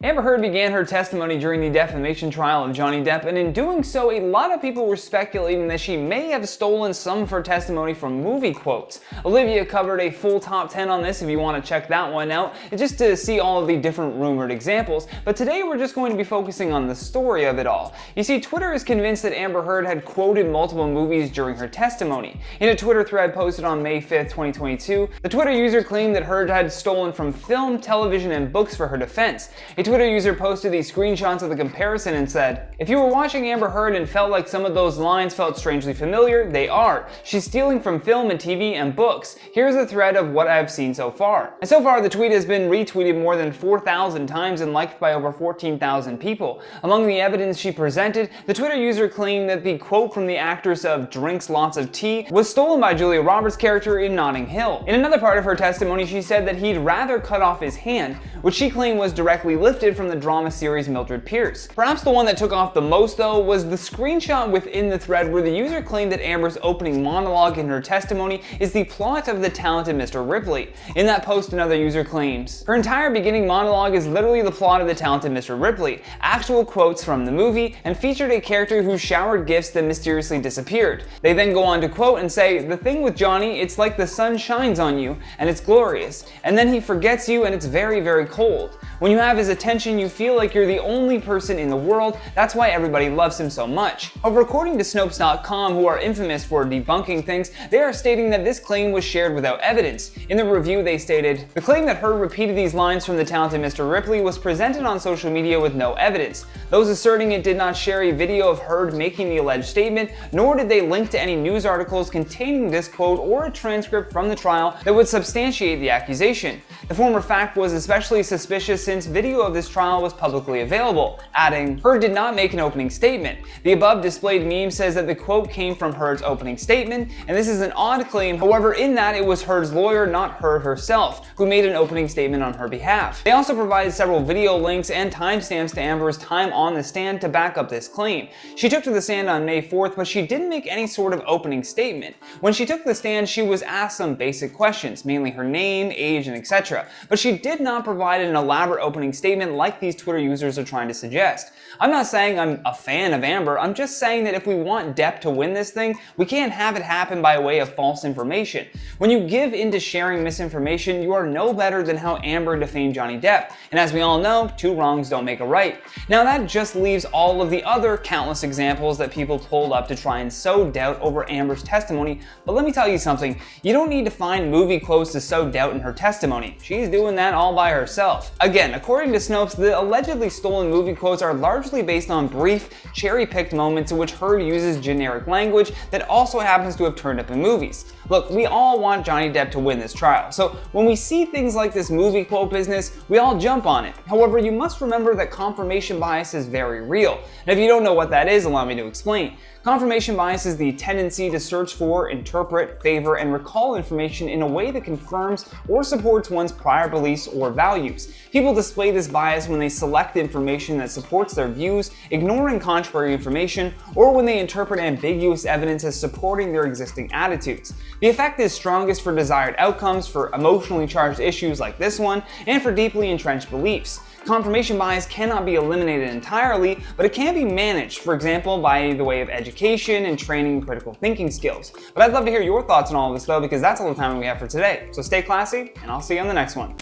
Amber Heard began her testimony during the defamation trial of Johnny Depp, and in doing so, a lot of people were speculating that she may have stolen some of her testimony from movie quotes. Olivia covered a full top 10 on this if you want to check that one out, just to see all of the different rumored examples, but today we're just going to be focusing on the story of it all. You see, Twitter is convinced that Amber Heard had quoted multiple movies during her testimony. In a Twitter thread posted on May 5th, 2022, the Twitter user claimed that Heard had stolen from film, television, and books for her defense. A Twitter user posted these screenshots of the comparison and said, "If you were watching Amber Heard and felt like some of those lines felt strangely familiar, they are. She's stealing from film and TV and books. Here's a thread of what I've seen so far." And so far, the tweet has been retweeted more than 4,000 times and liked by over 14,000 people. Among the evidence she presented, the Twitter user claimed that the quote from the actress of Drinks Lots of Tea was stolen by Julia Roberts' character in Notting Hill. In another part of her testimony, she said that he'd rather cut off his hand, which she claimed was directly lifted from the drama series Mildred Pierce. Perhaps the one that took off the most though was the screenshot within the thread where the user claimed that Amber's opening monologue in her testimony is the plot of The Talented Mr. Ripley. In that post, another user claims, "Her entire beginning monologue is literally the plot of The Talented Mr. Ripley, actual quotes from the movie, and featured a character who showered gifts that mysteriously disappeared." They then go on to quote and say, "The thing with Johnny, it's like the sun shines on you, and it's glorious, and then he forgets you and it's very, very cold. When you have his attention, you feel like you're the only person in the world. That's why everybody loves him so much." However, according to Snopes.com, who are infamous for debunking things, they are stating that this claim was shared without evidence. In the review, they stated, "The claim that Heard repeated these lines from The Talented Mr. Ripley was presented on social media with no evidence. Those asserting it did not share a video of Heard making the alleged statement, nor did they link to any news articles containing this quote or a transcript from the trial that would substantiate the accusation. The former fact was especially suspicious since video of this trial was publicly available," adding, "Heard did not make an opening statement. The above displayed meme says that the quote came from Heard's opening statement, and this is an odd claim. However, in that it was Heard's lawyer, not Heard herself, who made an opening statement on her behalf." They also provided several video links and timestamps to Amber's time on the stand to back up this claim. She took to the stand on May 4th, but she didn't make any sort of opening statement. When she took the stand, she was asked some basic questions, mainly her name, age, and etc. But she did not provide an elaborate opening statement like these Twitter users are trying to suggest. I'm not saying I'm a fan of Amber, I'm just saying that if we want Depp to win this thing, we can't have it happen by way of false information. When you give into sharing misinformation, you are no better than how Amber defamed Johnny Depp, and as we all know, two wrongs don't make a right. Now that just leaves all of the other countless examples that people pulled up to try and sow doubt over Amber's testimony, but let me tell you something, you don't need to find movie quotes to sow doubt in her testimony. She's doing that all by herself. Again, according to Snopes, the allegedly stolen movie quotes are largely based on brief, cherry-picked moments in which Heard uses generic language that also happens to have turned up in movies. Look, we all want Johnny Depp to win this trial, so when we see things like this movie quote business, we all jump on it. However, you must remember that confirmation bias is very real. And if you don't know what that is, allow me to explain. Confirmation bias is the tendency to search for, interpret, favor, and recall information in a way that confirms or supports one's prior beliefs or values. People display this bias when they select information that supports their views, ignoring contrary information, or when they interpret ambiguous evidence as supporting their existing attitudes. The effect is strongest for desired outcomes, for emotionally charged issues like this one, and for deeply entrenched beliefs. Confirmation bias cannot be eliminated entirely, but it can be managed, for example, by the way of education and training critical thinking skills. But I'd love to hear your thoughts on all of this though, because that's all the time we have for today. So stay classy, and I'll see you on the next one.